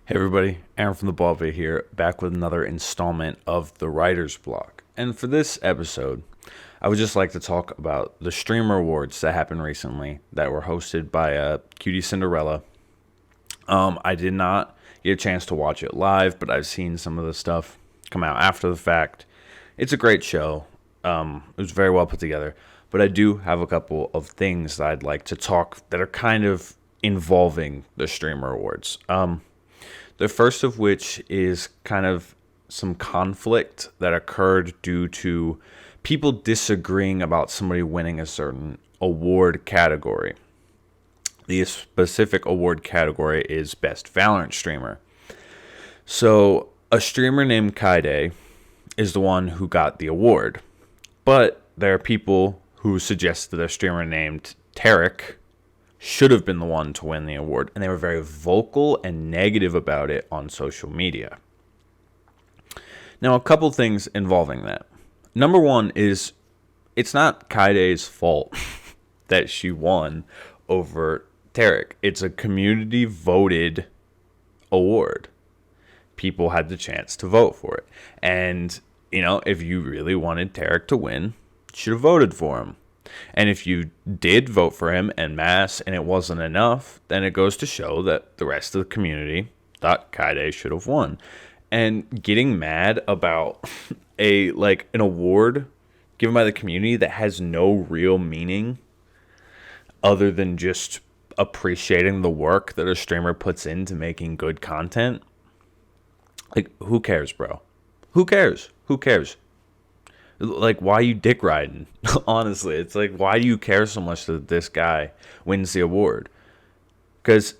Hey everybody, Aaron from the Ballpit here, back with another installment of the Writer's Block. And for this episode, I would just like to talk about the streamer awards that happened recently that were hosted by Cutie Cinderella. I did not get a chance to watch it live, but I've seen some of the stuff come out after the fact. It's a great show. It was very well put together, but I do have a couple of things that I'd like to talk that are kind of involving the streamer awards. The first of which is kind of some conflict that occurred due to people disagreeing about somebody winning a certain award category. The specific award category is Best Valorant Streamer. So, a streamer named Kaide is the one who got the award. But there are people who suggest that a streamer named Tarek should have been the one to win the award, and they were very vocal and negative about it on social media. Now, a couple things involving that. Number one is it's not Kaide's fault that she won over Tarek. It's a community voted award. People had the chance to vote for it. And, if you really wanted Tarek to win, you should have voted for him. And if you did vote for him en masse and it wasn't enough, then it goes to show that the rest of the community thought Kaide should have won. And getting mad about an award given by the community that has no real meaning other than just appreciating the work that a streamer puts into making good content. Who cares, bro? Who cares? Why are you dick riding? Honestly, it's why do you care so much that this guy wins the award? Because,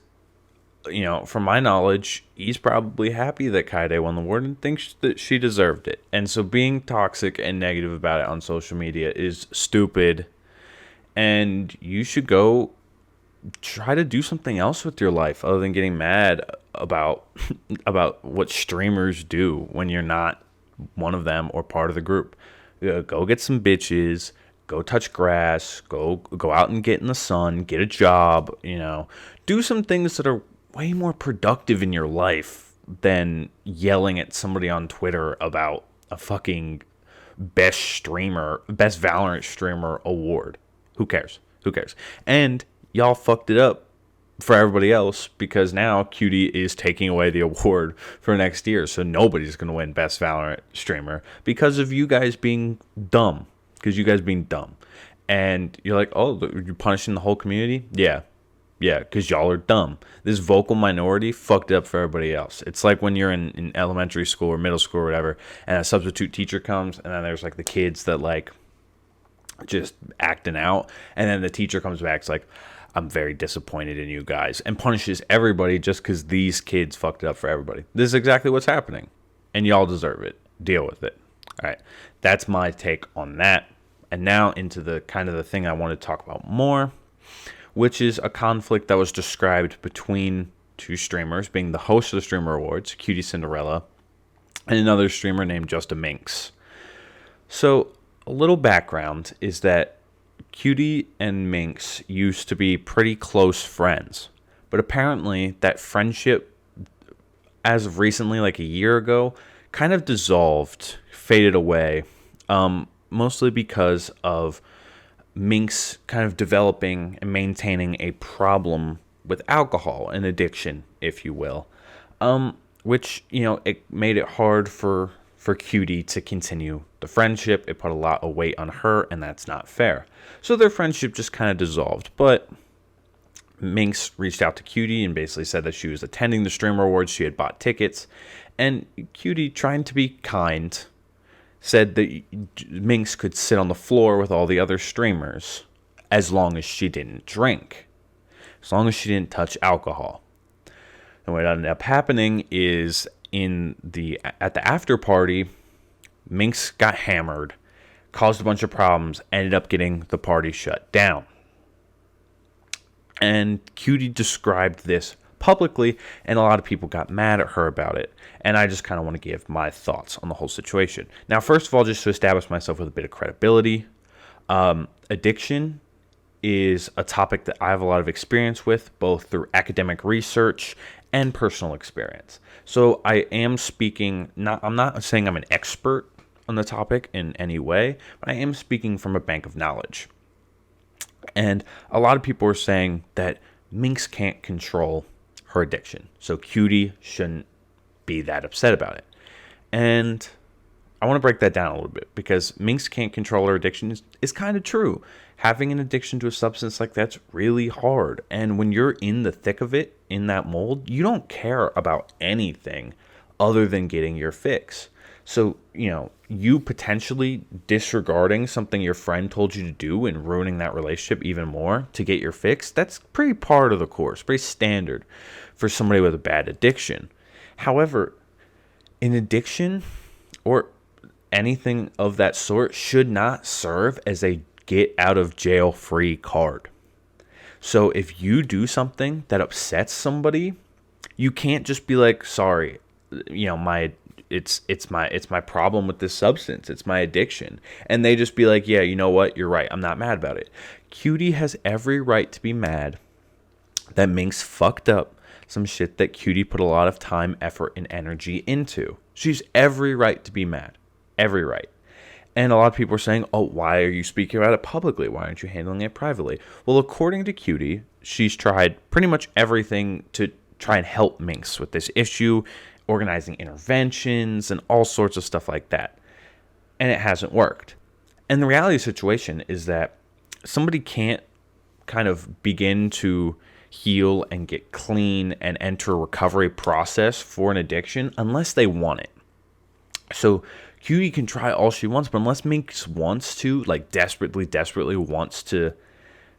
from my knowledge, he's probably happy that Kaide won the award and thinks that she deserved it. And so being toxic and negative about it on social media is stupid. And you should go try to do something else with your life other than getting mad about what streamers do when you're not one of them or part of the group. Go get some bitches, go touch grass, go out and get in the sun, get a job, do some things that are way more productive in your life than yelling at somebody on Twitter about a fucking best Valorant streamer award. Who cares? And y'all fucked it up for everybody else because now Cutie is taking away the award for next year. So nobody's going to win Best Valorant Streamer because of you guys being dumb. And you're like, oh, you're punishing the whole community? Yeah, because y'all are dumb. This vocal minority fucked it up for everybody else. It's like when you're in elementary school or middle school or whatever, and a substitute teacher comes, and then there's the kids that just acting out, and then the teacher comes back, it's like, I'm very disappointed in you guys, and punishes everybody just because these kids fucked it up for everybody. This is exactly what's happening, and y'all deserve it. Deal with it. All right, that's my take on that. And now into the kind of the thing I want to talk about more, which is a conflict that was described between two streamers, being the host of the Streamer Awards, Cutie Cinderella, and another streamer named Just a Minx. So a little background is that Cutie and Minx used to be pretty close friends, but apparently that friendship, as of recently, a year ago, kind of dissolved, faded away, mostly because of Minx kind of developing and maintaining a problem with alcohol and addiction, if you will, which, it made it hard for Cutie to continue the friendship. It put a lot of weight on her, and that's not fair. So their friendship just kind of dissolved. But Minx reached out to Cutie and basically said that she was attending the Streamer Awards. She had bought tickets. And Cutie, trying to be kind, said that Minx could sit on the floor with all the other streamers as long as she didn't drink, as long as she didn't touch alcohol. And what ended up happening is at the after party, Minx got hammered, caused a bunch of problems, ended up getting the party shut down. And Cutie described this publicly, and a lot of people got mad at her about it. And I just kind of want to give my thoughts on the whole situation. Now, first of all, just to establish myself with a bit of credibility, addiction is a topic that I have a lot of experience with, both through academic research and personal experience. So I am speaking, I'm not saying I'm an expert on the topic in any way, but I am speaking from a bank of knowledge. And a lot of people are saying that Minx can't control her addiction, so Cutie shouldn't be that upset about it. And I want to break that down a little bit, because Minx can't control her addiction is kind of true. Having an addiction to a substance like that's really hard. And when you're in the thick of it, in that mold, you don't care about anything other than getting your fix. So, you potentially disregarding something your friend told you to do and ruining that relationship even more to get your fix, that's pretty part of the course, pretty standard for somebody with a bad addiction. However, an addiction or anything of that sort should not serve as a get out of jail free card. So if you do something that upsets somebody, you can't just be like, sorry, it's my problem with this substance, it's my addiction, and they just be like, yeah, you know what, you're right, I'm not mad about it. Cutie has every right to be mad that Minx fucked up some shit that Cutie put a lot of time, effort, and energy into. She's every right to be mad. Every right. And a lot of people are saying, oh, why are you speaking about it publicly? Why aren't you handling it privately? Well, according to Cutie, she's tried pretty much everything to try and help Minx with this issue, organizing interventions and all sorts of stuff like that. And it hasn't worked. And the reality of the situation is that somebody can't kind of begin to heal and get clean and enter a recovery process for an addiction unless they want it. So Cutie can try all she wants, but unless Minx wants to, like desperately wants to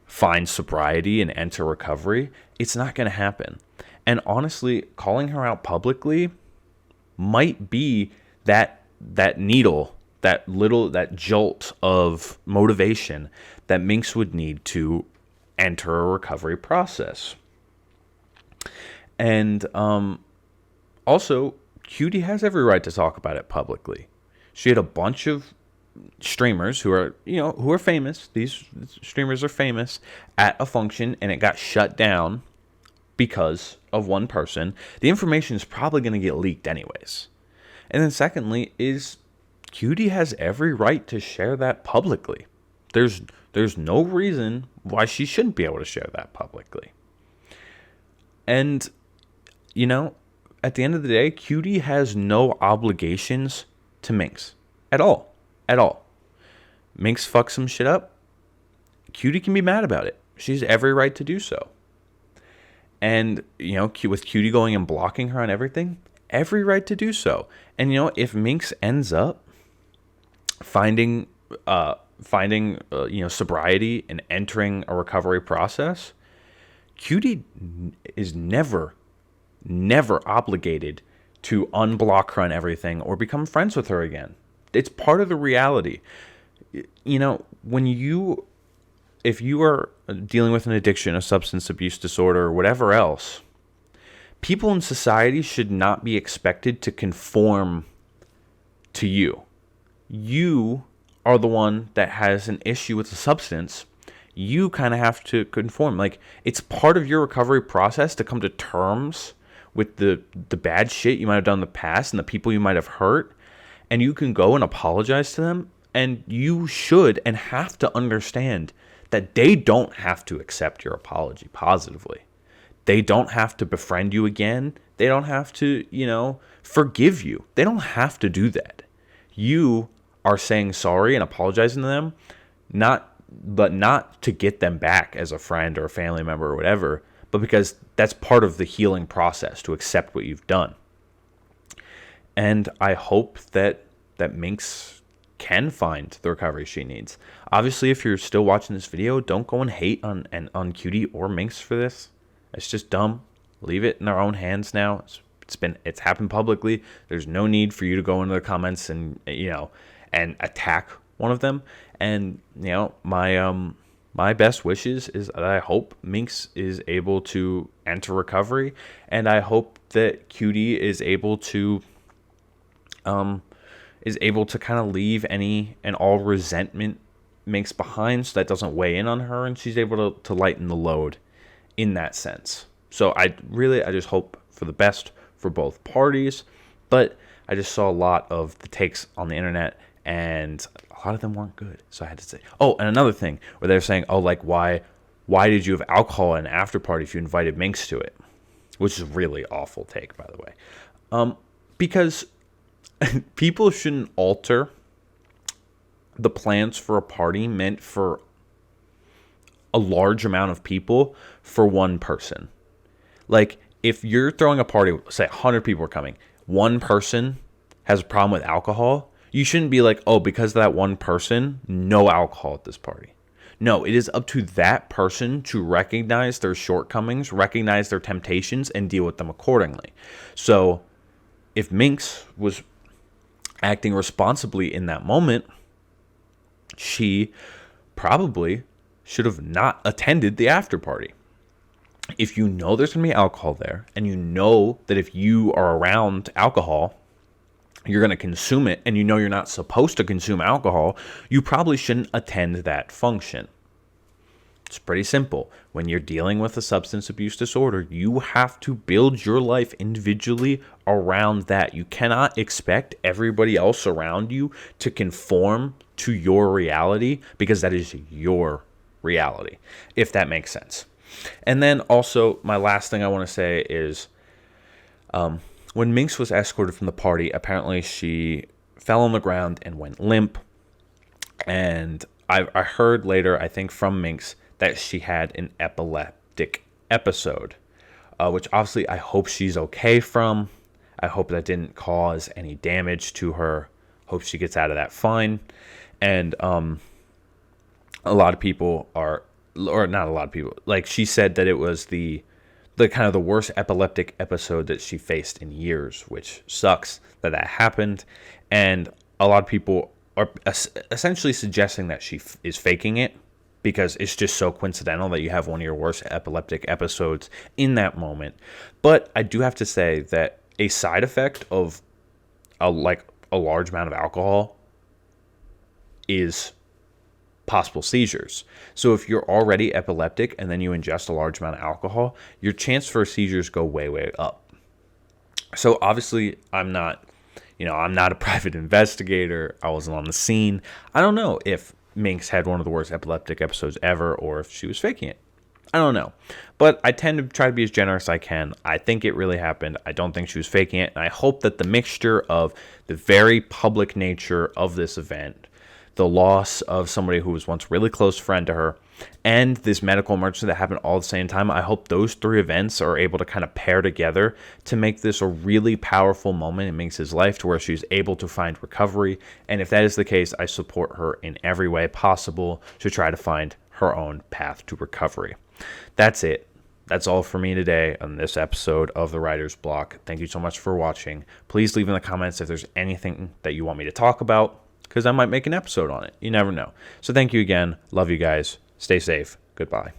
find sobriety and enter recovery, it's not going to happen. And honestly, calling her out publicly might be that needle, that jolt of motivation that Minx would need to enter a recovery process. And also, Cutie has every right to talk about it publicly. She had a bunch of streamers who are famous. These streamers are famous at a function, and it got shut down because of one person. The information is probably going to get leaked anyways. And then secondly is Cutie has every right to share that publicly. There's no reason why she shouldn't be able to share that publicly. And, at the end of the day, Cutie has no obligations to Minx. At all. Minx fucks some shit up. Cutie can be mad about it. She's every right to do so. And, with Cutie going and blocking her on everything, every right to do so. And, if Minx ends up finding sobriety and entering a recovery process, Cutie is never obligated to unblock her on everything or become friends with her again. It's part of the reality. If you are dealing with an addiction, a substance abuse disorder, or whatever else, people in society should not be expected to conform to you. You are the one that has an issue with the substance. You kind of have to conform. Like, it's part of your recovery process to come to terms with the bad shit you might have done in the past and the people you might have hurt. And you can go and apologize to them. And you should and have to understand that they don't have to accept your apology positively. They don't have to befriend you again. They don't have to, forgive you. They don't have to do that. You are saying sorry and apologizing to them, not to get them back as a friend or a family member or whatever, but because that's part of the healing process, to accept what you've done. And I hope that Minx can find the recovery she needs. Obviously, if you're still watching this video, don't go and hate on Cutie or Minx for this. It's just dumb. Leave it in their own hands now. It's happened publicly. There's no need for you to go into the comments and and attack one of them. And my best wishes is that I hope Minx is able to enter recovery, and I hope that Cutie is able to kind of leave any and all resentment Minx behind, so that doesn't weigh in on her, and she's able to lighten the load in that sense. So I just hope for the best for both parties. But I just saw a lot of the takes on the internet, and a lot of them weren't good. So I had to say, oh, and another thing where they're saying, oh, like, why did you have alcohol at an after party if you invited Minx to it? Which is a really awful take, by the way. Because people shouldn't alter the plans for a party meant for a large amount of people for one person. Like, if you're throwing a party, say 100 people are coming, one person has a problem with alcohol, you shouldn't be like, oh, because of that one person, no alcohol at this party. No, it is up to that person to recognize their shortcomings, recognize their temptations, and deal with them accordingly. So if Minx was acting responsibly in that moment, she probably should have not attended the after party. If you know there's going to be alcohol there, and you know that if you are around alcohol, you're going to consume it, and you know you're not supposed to consume alcohol, you probably shouldn't attend that function. It's pretty simple. When you're dealing with a substance abuse disorder, you have to build your life individually around that. You cannot expect everybody else around you to conform to your reality, because that is your reality, if that makes sense. And then also, my last thing I want to say is, when Minx was escorted from the party, apparently she fell on the ground and went limp. And I heard later, I think from Minx, that she had an epileptic episode, which obviously I hope she's okay from. I hope that didn't cause any damage to her. Hope she gets out of that fine. And a lot of people are, or not a lot of people, like, she said that it was the kind of the worst epileptic episode that she faced in years, which sucks that happened. And a lot of people are essentially suggesting that she is faking it, because it's just so coincidental that you have one of your worst epileptic episodes in that moment. But I do have to say that a side effect of a large amount of alcohol is possible seizures. So if you're already epileptic and then you ingest a large amount of alcohol, your chance for seizures go way, way up. So obviously I'm not a private investigator. I wasn't on the scene. I don't know if Minx had one of the worst epileptic episodes ever, or if she was faking it. I don't know. But I tend to try to be as generous as I can. I think it really happened. I don't think she was faking it. And I hope that the mixture of the very public nature of this event, the loss of somebody who was once a really close friend to her, and this medical emergency that happened all at the same time, I hope those three events are able to kind of pair together to make this a really powerful moment in Minx's life, to where she's able to find recovery. And if that is the case, I support her in every way possible to try to find her own path to recovery. That's it. That's all for me today on this episode of The Writer's Block. Thank you so much for watching. Please leave in the comments if there's anything that you want me to talk about, because I might make an episode on it. You never know. So thank you again. Love you guys. Stay safe. Goodbye.